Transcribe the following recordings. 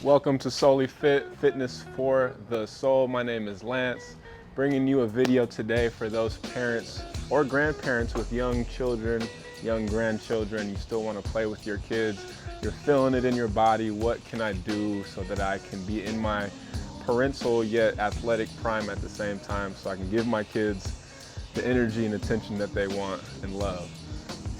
Welcome to Solely Fit, Fitness for the Soul. My name is Lance, bringing you a video today for those parents or grandparents with young children, young grandchildren. You still want to play with your kids. You're feeling it in your body. What can I do so that I can be in my parental yet athletic prime at the same time so I can give my kids the energy and attention that they want and love?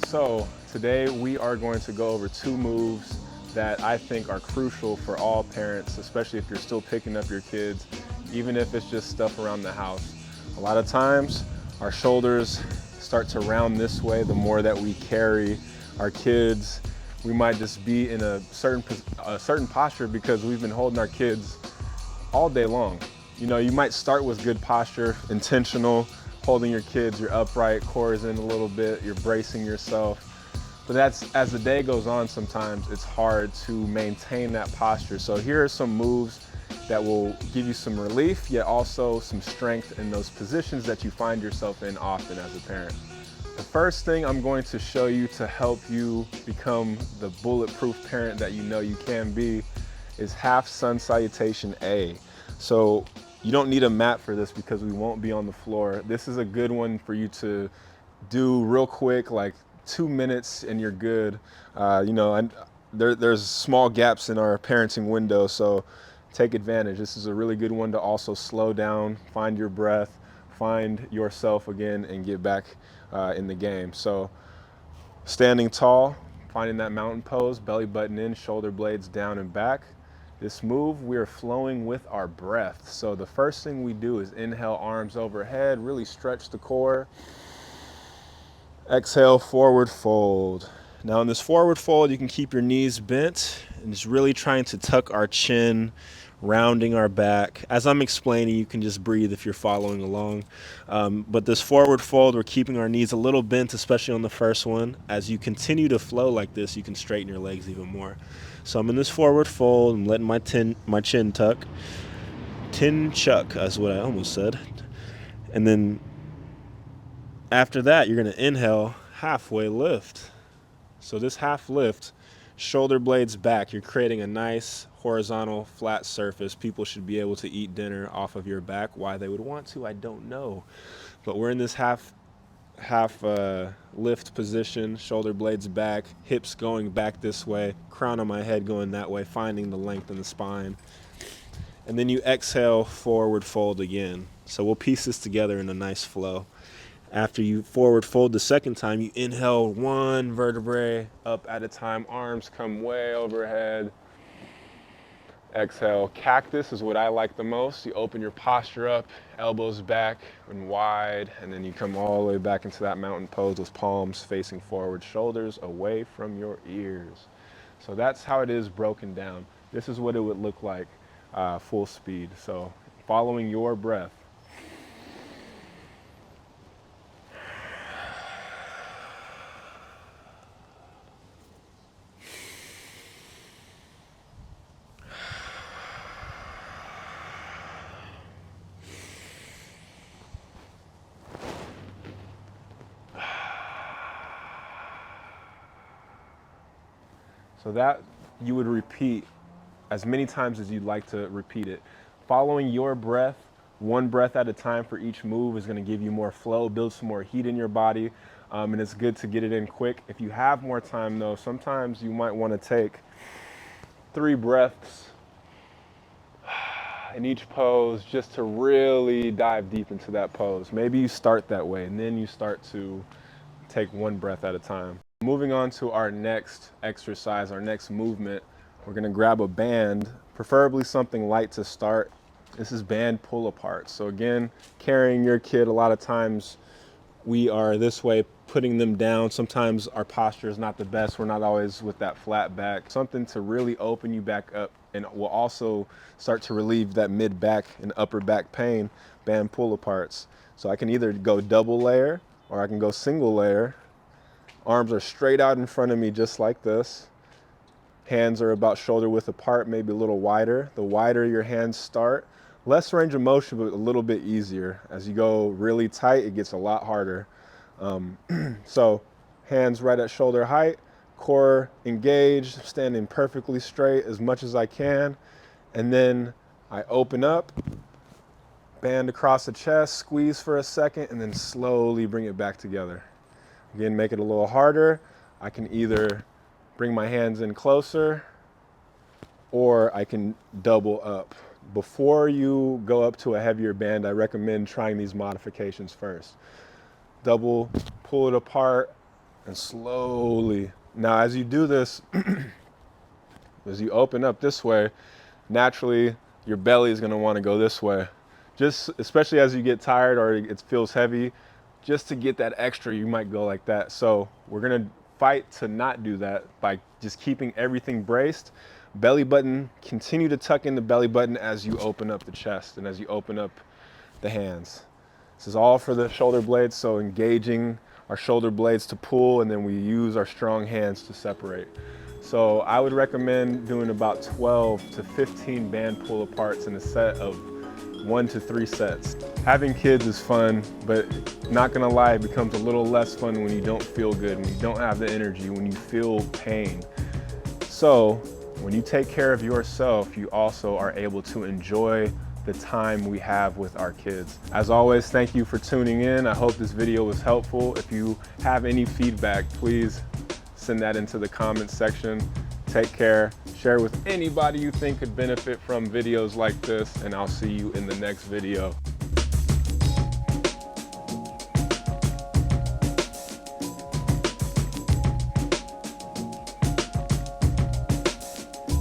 So today we are going to go over two moves that I think are crucial for all parents, especially if you're still picking up your kids, even if it's just stuff around the house. A lot of times our shoulders start to round this way the more that we carry our kids. We might just be in a certain posture because we've been holding our kids all day long. You know, you might start with good posture, intentional, holding your kids, you're upright, core is in a little bit, you're bracing yourself. But that's, as the day goes on, sometimes it's hard to maintain that posture. So here are some moves that will give you some relief, yet also some strength in those positions that you find yourself in often as a parent. The first thing I'm going to show you to help you become the bulletproof parent that you know you can be is half sun salutation A. So you don't need a mat for this because we won't be on the floor. This is a good one for you to do real quick, like 2 minutes and you're good. And there's small gaps in our parenting window, so take advantage. This is a really good one to also slow down, find your breath, find yourself again, and get back in the game. So standing tall, finding that mountain pose, belly button in, shoulder blades down and back. This move, we are flowing with our breath. So the first thing we do is inhale, arms overhead, really stretch the core. Exhale, forward fold. Now in this forward fold, you can keep your knees bent and just really trying to tuck our chin, rounding our back. As I'm explaining, you can just breathe if you're following along. But this forward fold, we're keeping our knees a little bent, especially on the first one. As you continue to flow like this, you can straighten your legs even more. So I'm in this forward fold. I'm letting my chin tuck. Tin chuck, that's what I almost said. And then after that, you're going to inhale, halfway lift. So this half lift, shoulder blades back, you're creating a nice horizontal flat surface. People should be able to eat dinner off of your back. Why they would want to, I don't know. But we're in this half lift position, shoulder blades back, hips going back this way, crown of my head going that way, finding the length in the spine. And then you exhale, forward fold again. So we'll piece this together in a nice flow. After you forward fold the second time, you inhale one vertebrae up at a time. Arms come way overhead. Exhale. Cactus is what I like the most. You open your posture up, elbows back and wide, and then you come all the way back into that mountain pose with palms facing forward, shoulders away from your ears. So that's how it is broken down. This is what it would look like full speed. So following your breath. So that you would repeat as many times as you'd like to repeat it. Following your breath, one breath at a time for each move is going to give you more flow, build some more heat in your body, and it's good to get it in quick. If you have more time though, sometimes you might want to take 3 breaths in each pose just to really dive deep into that pose. Maybe you start that way and then you start to take 1 breath at a time. Moving on to our next exercise, our next movement, we're gonna grab a band, preferably something light to start. This is band pull apart. So again, carrying your kid, a lot of times we are this way, putting them down. Sometimes our posture is not the best. We're not always with that flat back. Something to really open you back up and will also start to relieve that mid back and upper back pain, band pull aparts. So I can either go double layer or I can go single layer. Arms are straight out in front of me just like this. Hands are about shoulder width apart, maybe a little wider. The wider your hands start, less range of motion, but a little bit easier. As you go really tight, it gets a lot harder. So hands right at shoulder height, core engaged, standing perfectly straight as much as I can. And then I open up, band across the chest, squeeze for a second, and then slowly bring it back together. Again, make it a little harder. I can either bring my hands in closer or I can double up. Before you go up to a heavier band, I recommend trying these modifications first. Double, pull it apart, and slowly. Now, as you do this, as you open up this way, naturally your belly is going to want to go this way. Just especially as you get tired or it feels heavy, just to get that extra, you might go like that. So we're going to fight to not do that by just keeping everything braced. Belly button, continue to tuck in the belly button as you open up the chest and as you open up the hands. This is all for the shoulder blades, so engaging our shoulder blades to pull, and then we use our strong hands to separate. So I would recommend doing about 12 to 15 band pull aparts in a set of 1 to 3 sets. Having kids is fun, but not gonna lie, it becomes a little less fun when you don't feel good, when you don't have the energy, when you feel pain. So when you take care of yourself, you also are able to enjoy the time we have with our kids. As always, thank you for tuning in. I hope this video was helpful. If you have any feedback, please send that into the comments section. Take care. Share with anybody you think could benefit from videos like this, and I'll see you in the next video.